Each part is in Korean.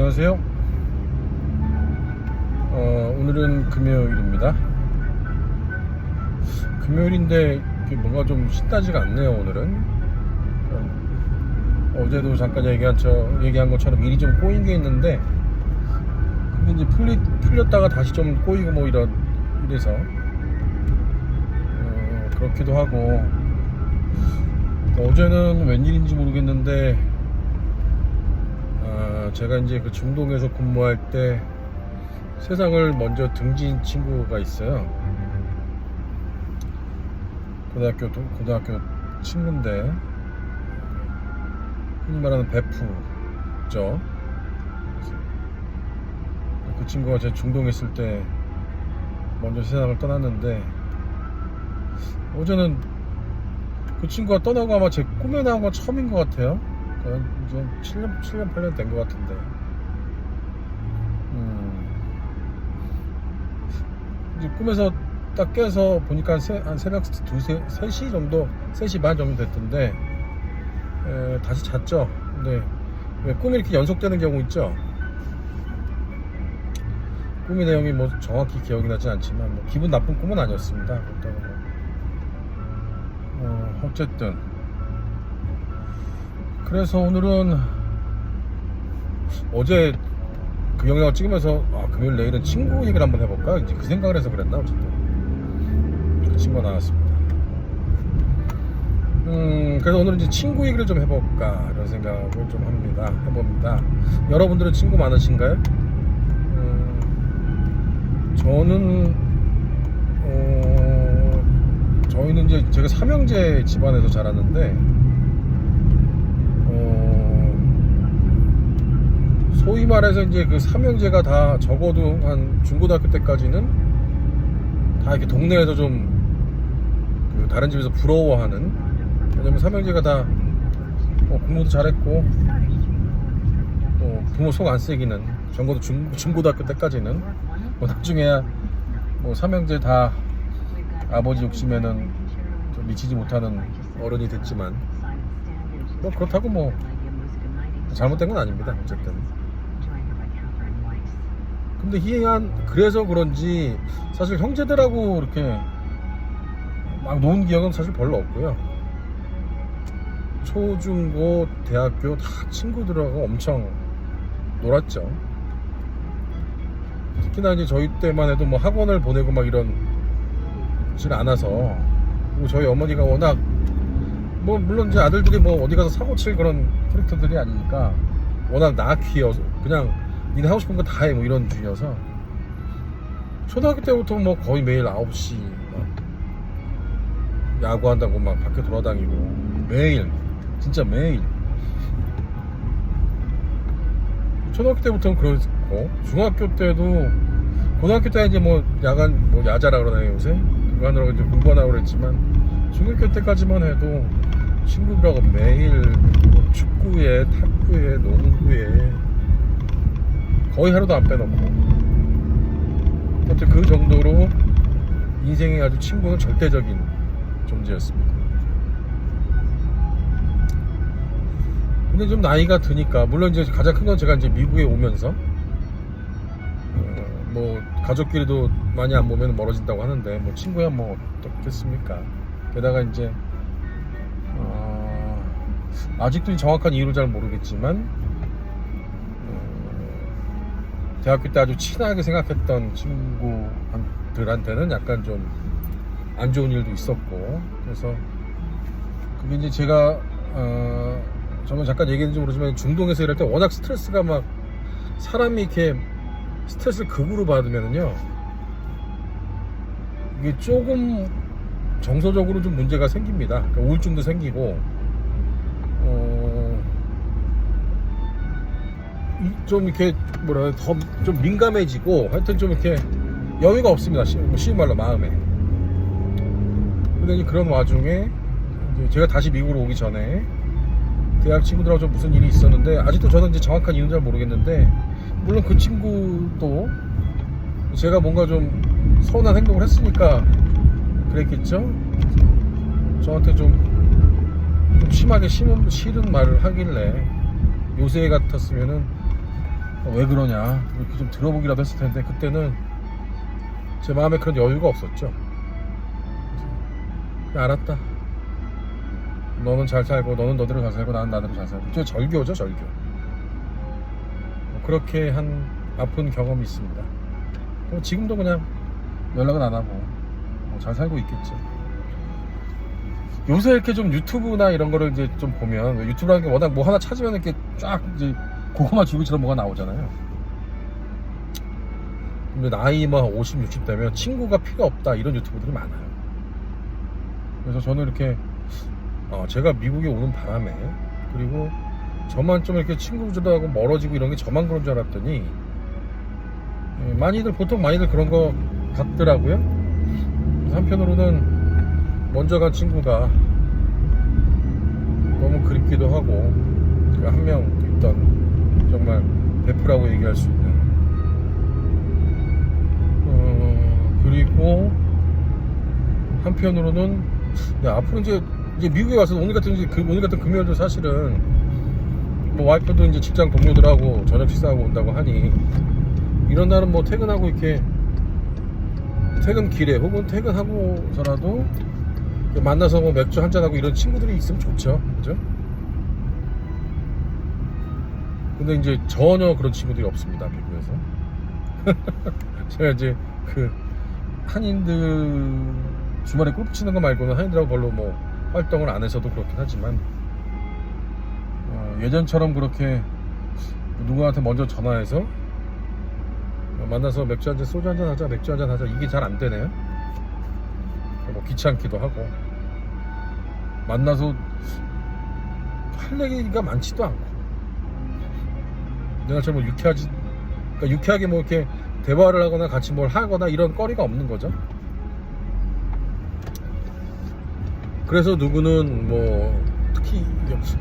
안녕하세요. 오늘은 금요일입니다. 금요일인데 뭔가 좀 신나지가 않네요. 오늘은 어제도 잠깐 얘기한 것처럼 일이 좀 꼬인 게 있는데 그게 이제 풀렸다가 다시 좀 꼬이고 뭐 이래서 그렇기도 하고, 어제는 웬일인지 모르겠는데 제가 이제 그 중동에서 근무할 때 세상을 먼저 등진 친구가 있어요. 고등학교 친구인데 흔히 말하는 베프죠. 그 친구가 제 중동에 있을 때 먼저 세상을 떠났는데, 어제는 그 친구가 떠나고 아마 제 꿈에 나온 건 처음인 것 같아요. 이제 7년 8년 된 것 같은데, 이제 꿈에서 딱 깨서 보니까 한 새벽 3시 정도, 3시 반 정도 됐던데, 다시 잤죠. 근데 왜 꿈이 이렇게 연속되는 경우 있죠. 꿈의 내용이 뭐 정확히 기억이 나지 않지만 뭐 기분 나쁜 꿈은 아니었습니다. 어쨌든 그래서 오늘은 어제 그 영상을 찍으면서 금요일 내일은 친구 얘기를 한번 해볼까, 이제 그 생각을 해서 그랬나. 어쨌든 그 친구가 나왔습니다. 그래서 오늘은 이제 친구 얘기를 좀 해볼까 이런 생각을 좀 해봅니다. 여러분들은 친구 많으신가요? 저희는 이제 제가 삼형제 집안에서 자랐는데, 소위 말해서 이제 그 삼형제가 다 적어도 한 중고등학교 때까지는 다 이렇게 동네에서 좀 그 다른 집에서 부러워하는, 왜냐면 삼형제가 다 공부도 잘했고 또 부모 속 안 새기는, 적어도 중고등학교 때까지는 나중에야 삼형제 다 아버지 욕심에는 좀 미치지 못하는 어른이 됐지만, 그렇다고 잘못된 건 아닙니다. 어쨌든 근데 그래서 그런지 사실 형제들하고 이렇게 막 노는 기억은 사실 별로 없고요. 초, 중, 고, 대학교 다 친구들하고 엄청 놀았죠. 특히나 이제 저희 때만 해도 학원을 보내고 이런질 않아서, 그리고 저희 어머니가 워낙 물론 이제 아들들이 어디 가서 사고 칠 그런 캐릭터들이 아니니까 워낙 낳기여서 그냥 니네 하고 싶은 거 다 해 이런 주의여서, 초등학교 때부터 거의 매일 9시 야구한다고 밖에 돌아다니고, 진짜 매일 초등학교 때부터는 그렇고, 중학교 때도, 고등학교 때 이제 야간 야자라 그러나요 요새? 그거 하느라고 이제 공부하라고 그랬지만, 중학교 때까지만 해도 친구들하고 매일 축구에, 탁구에, 농구에 거의 하루도 안 빼놓고, 어쨌든 그 정도로 인생에 아주 친구는 절대적인 존재였습니다. 근데 좀 나이가 드니까, 물론 이제 가장 큰 건 제가 이제 미국에 오면서 가족끼리도 많이 안 보면 멀어진다고 하는데, 친구야 어떻겠습니까. 게다가 이제 아직도 정확한 이유를 잘 모르겠지만, 대학교 때 아주 친하게 생각했던 친구들한테는 약간 좀 안 좋은 일도 있었고, 그래서 그게 이제 제가 저는 잠깐 얘기했는지 모르지만, 중동에서 일할 때 워낙 스트레스가 사람이 이렇게 스트레스를 극으로 받으면은요, 이게 조금 정서적으로 좀 문제가 생깁니다. 그러니까 우울증도 생기고, 좀 이렇게 더 좀 민감해지고, 하여튼 좀 이렇게 여유가 없습니다. 쉬운 말로 마음에. 근데 그런 와중에 제가 다시 미국으로 오기 전에 대학 친구들하고 좀 무슨 일이 있었는데, 아직도 저는 이제 정확한 이유는 잘 모르겠는데, 물론 그 친구도 제가 뭔가 좀 서운한 행동을 했으니까 그랬겠죠. 저한테 좀 심하게 싫은 말을 하길래, 요새 같았으면은 왜 그러냐 이렇게 좀 들어보기라도 했을 텐데 그때는 제 마음에 그런 여유가 없었죠. 그냥 알았다. 너는 잘 살고 너는 너대로 잘 살고 나는 나대로 잘 살고. 저 절교죠, 절교. 그렇게 한 아픈 경험이 있습니다. 지금도 그냥 연락은 안 하고 잘 살고 있겠지. 요새 이렇게 좀 유튜브나 이런 거를 이제 좀 보면 유튜브라는 게 워낙 뭐 하나 찾으면 이렇게 쫙 이제 고구마 줄기처럼 뭐가 나오잖아요. 근데 나이 뭐 50, 60 되면 친구가 필요 없다 이런 유튜브들이 많아요. 그래서 저는 이렇게 제가 미국에 오는 바람에 그리고 저만 좀 이렇게 친구들하고 멀어지고 이런 게 저만 그런 줄 알았더니 보통 많이들 그런 거 같더라고요. 한편으로는 먼저 간 친구가 너무 그립기도 하고 한 명 있던 정말 베프라고 얘기할 수 있는 그리고 한편으로는 앞으로 이제 미국에 와서 오늘 같은 금요일도 사실은 뭐 와이프도 이제 직장 동료들하고 저녁 식사하고 온다고 하니 이런 날은 뭐 퇴근하고 이렇게 퇴근길에 혹은 퇴근하고서라도 만나서 뭐 맥주 한잔하고 이런 친구들이 있으면 좋죠. 그죠? 근데 이제 전혀 그런 친구들이 없습니다, 미국에서. 제가 이제 한인들 주말에 골프 치는 거 말고는 한인들하고 별로 뭐 활동을 안 해서도 그렇긴 하지만 예전처럼 그렇게 누구한테 먼저 전화해서 만나서 맥주 한잔 소주 한잔 하자 맥주 한잔 하자 이게 잘 안 되네요. 뭐 귀찮기도 하고 만나서 할 얘기가 많지도 않고 내가 뭐 유쾌하게 뭐 이렇게 대화를 하거나 같이 뭘 하거나 이런 거리가 없는 거죠. 그래서 누구는 뭐 특히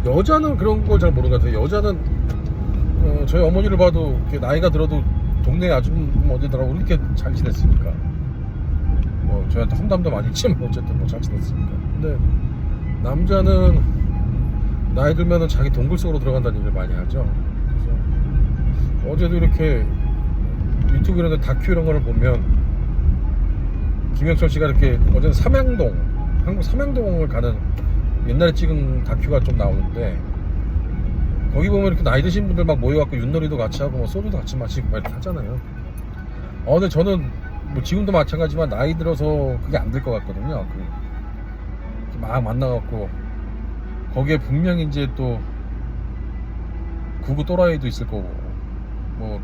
여자는 그런 걸 잘 모르는 것 같아요. 여자는 저희 어머니를 봐도 나이가 들어도 동네 아줌마들하고 이렇게 잘 지냈으니까 뭐 저한테 험담도 많이 있지만 어쨌든 뭐 잘 지냈으니까. 근데 남자는 나이 들면은 자기 동굴 속으로 들어간다는 얘기를 많이 하죠. 그래서 어제도 이렇게 유튜브 이런 데 다큐 이런 거를 보면 김영철 씨가 이렇게 어제는 한국 삼양동을 가는 옛날에 찍은 다큐가 좀 나오는데 거기 보면 이렇게 나이 드신 분들 막 모여갖고 윷놀이도 같이 하고 뭐 소주도 같이 마시고 막 이렇게 하잖아요. 근데 저는 뭐 지금도 마찬가지지만 나이 들어서 그게 안 될 것 같거든요. 막 만나갖고 거기에 분명히 이제 또 구구 또라이도 있을 거고 뭐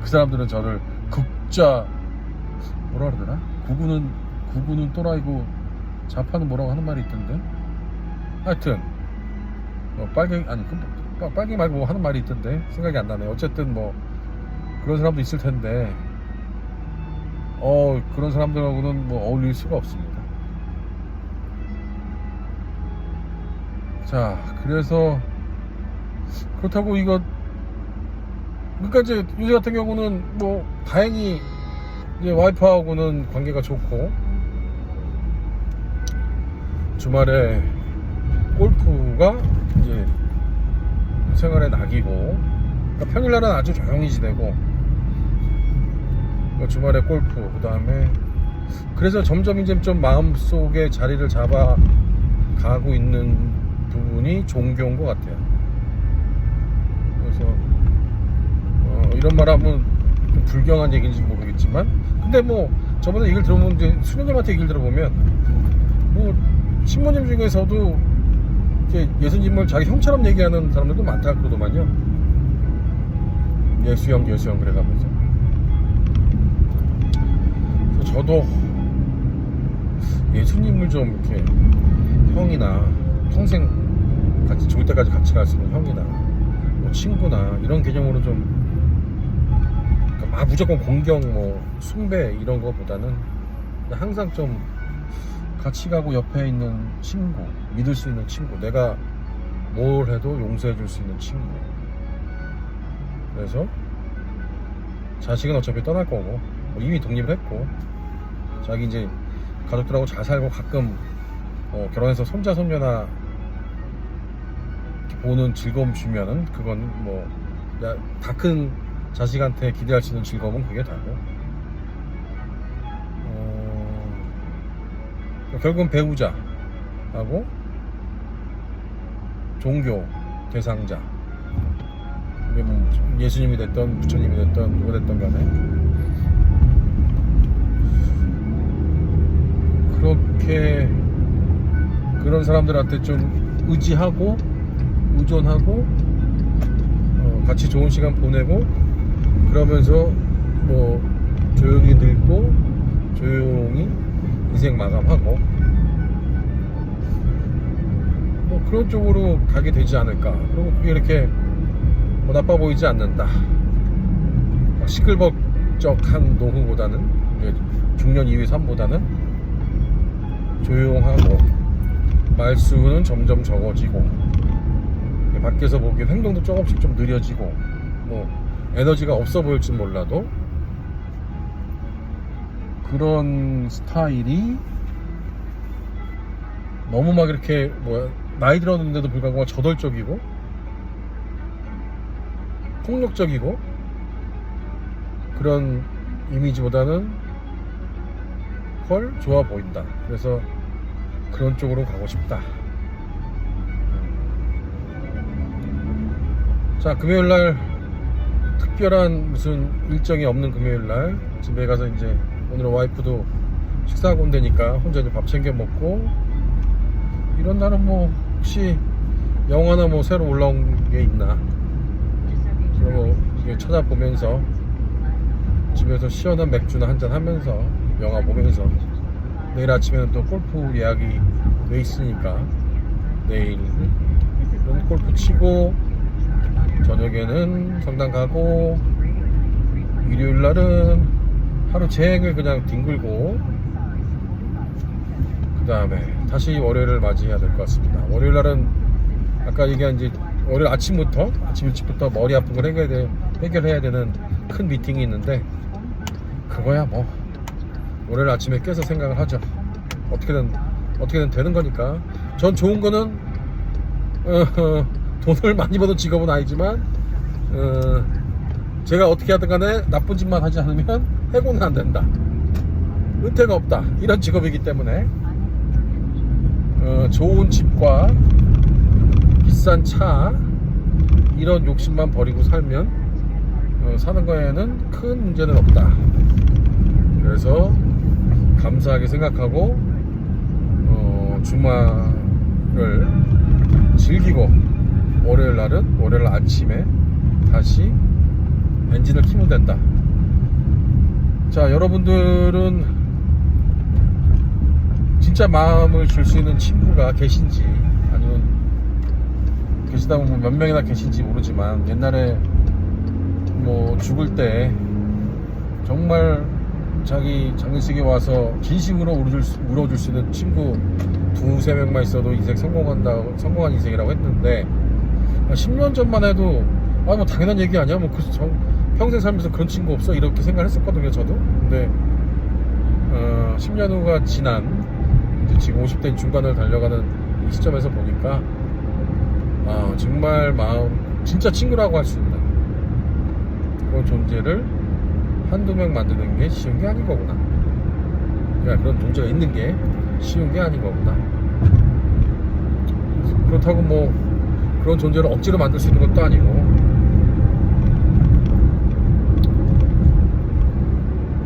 그 사람들은 저를 극자 뭐라 그러더라? 구구는 또라이고 좌파는 뭐라고 하는 말이 있던데. 하여튼 빨갱이 말고 뭐 하는 말이 있던데 생각이 안 나네. 어쨌든 뭐 그런 사람도 있을 텐데 그런 사람들하고는 뭐 어울릴 수가 없습니다. 자, 그래서 그렇다고 그러니까 이제 요새 같은 경우는 뭐 다행히 이제 와이프하고는 관계가 좋고 주말에 골프가 이제 생활의 낙이고 그러니까 평일날은 아주 조용히 지내고 주말에 골프 그 다음에 그래서 점점 이제 좀 마음속에 자리를 잡아 가고 있는 부분이 종교인 것 같아요. 그래서 이런 말 하면 불경한 얘기인지 모르겠지만 근데 뭐 저번에 얘기를 들어보면 이제 수녀님한테 얘기를 들어보면 뭐 신부님 중에서도 이제 예수님을 자기 형처럼 얘기하는 사람들도 많다 그러더만요. 예수형 그래가면서. 그래서 저도 예수님을 좀 이렇게 형이나 평생 같이 죽을 때까지 같이 갈 수 있는 형이나 뭐 친구나 이런 개념으로 좀 무조건 공경 뭐 숭배 이런 거보다는 항상 좀 같이 가고 옆에 있는 친구, 믿을 수 있는 친구, 내가 뭘 해도 용서해 줄 수 있는 친구. 그래서 자식은 어차피 떠날 거고 이미 독립을 했고 자기 이제 가족들하고 잘 살고 가끔 결혼해서 손자 손녀나 보는 즐거움 주면은 그건 뭐 다 큰 자식한테 기대할 수 있는 즐거움은 그게 다고, 결국은 배우자하고 종교 대상자, 이게 뭐 예수님이 됐던 부처님이 됐던 누가 됐던 간에 그렇게 그런 사람들한테 좀 의지하고 의존하고 같이 좋은 시간 보내고 그러면서 뭐 조용히 늙고 조용히 인생 마감하고 뭐 그런 쪽으로 가게 되지 않을까. 그리고 그게 이렇게 뭐 나빠 보이지 않는다. 시끌벅적한 노후보다는, 중년 이후의 삶보다는 조용하고 말수는 점점 적어지고 밖에서 보기엔 행동도 조금씩 좀 느려지고 뭐 에너지가 없어 보일지 몰라도 그런 스타일이 너무 막 이렇게 나이 들었는데도 불구하고 저돌적이고 폭력적이고 그런 이미지보다는 헐 좋아 보인다. 그래서 그런 쪽으로 가고 싶다. 자, 금요일날 특별한 무슨 일정이 없는 금요일날 집에 가서 이제 오늘은 와이프도 식사하고 온다니까 혼자 이제 밥 챙겨 먹고, 이런 날은 뭐 혹시 영화나 뭐 새로 올라온 게 있나 그런 거 찾아보면서 집에서 시원한 맥주나 한잔 하면서 영화 보면서, 내일 아침에는 또 골프 예약이 돼 있으니까 내일 골프 치고 저녁에는 성당 가고, 일요일 날은 하루 종일 그냥 뒹굴고 그 다음에 다시 월요일을 맞이해야 될 것 같습니다. 월요일 날은 아까 얘기한 이제 월요일 아침 일찍부터 머리 아픈 걸 해결해야 되는 큰 미팅이 있는데, 그거야 뭐 월요일 아침에 깨서 생각을 하죠. 어떻게든 되는 거니까. 전 좋은 거는 돈을 많이 버는 직업은 아니지만 제가 어떻게 하든 간에 나쁜 짓만 하지 않으면 해고는 안 된다, 은퇴가 없다, 이런 직업이기 때문에 좋은 집과 비싼 차 이런 욕심만 버리고 살면 사는 거에는 큰 문제는 없다. 그래서 감사하게 생각하고 주말을 즐기고 월요일 날은 월요일 아침에 다시 엔진을 키면 된다. 자, 여러분들은 진짜 마음을 줄 수 있는 친구가 계신지, 아니면 계시다 보면 몇 명이나 계신지 모르지만, 옛날에 뭐 죽을 때 정말 자기 장례식에 와서 진심으로 울어줄 수 있는 친구 2-3명만 있어도 인생 성공한 인생이라고 했는데, 10년 전만 해도 뭐 당연한 얘기 아니야, 뭐 평생 살면서 그런 친구 없어, 이렇게 생각을 했었거든요, 저도. 근데 10년 후가 지난 이제 지금 50대 중반을 달려가는 이 시점에서 보니까 정말 진짜 친구라고 할 수 있는 그런 존재를 한두 명 만드는 게 쉬운 게 아닌 거구나. 그러니까 그런 존재가 있는 게 쉬운 게 아닌 거구나. 그렇다고 뭐 그런 존재를 억지로 만들 수 있는 것도 아니고,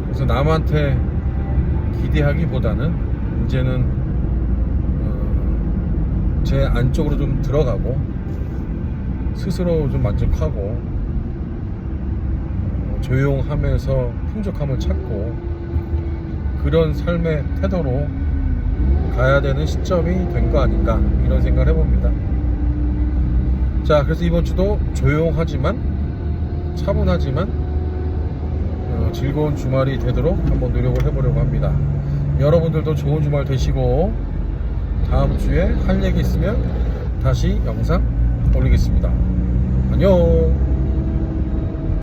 그래서 남한테 기대하기보다는 이제는 제 안쪽으로 좀 들어가고 스스로 좀 만족하고 조용하면서 풍족함을 찾고 그런 삶의 태도로 가야 되는 시점이 된 거 아닌가, 이런 생각을 해봅니다. 자, 그래서 이번 주도 조용하지만 차분하지만 즐거운 주말이 되도록 한번 노력을 해보려고 합니다. 여러분들도 좋은 주말 되시고, 다음 주에 할 얘기 있으면 다시 영상 올리겠습니다. 안녕.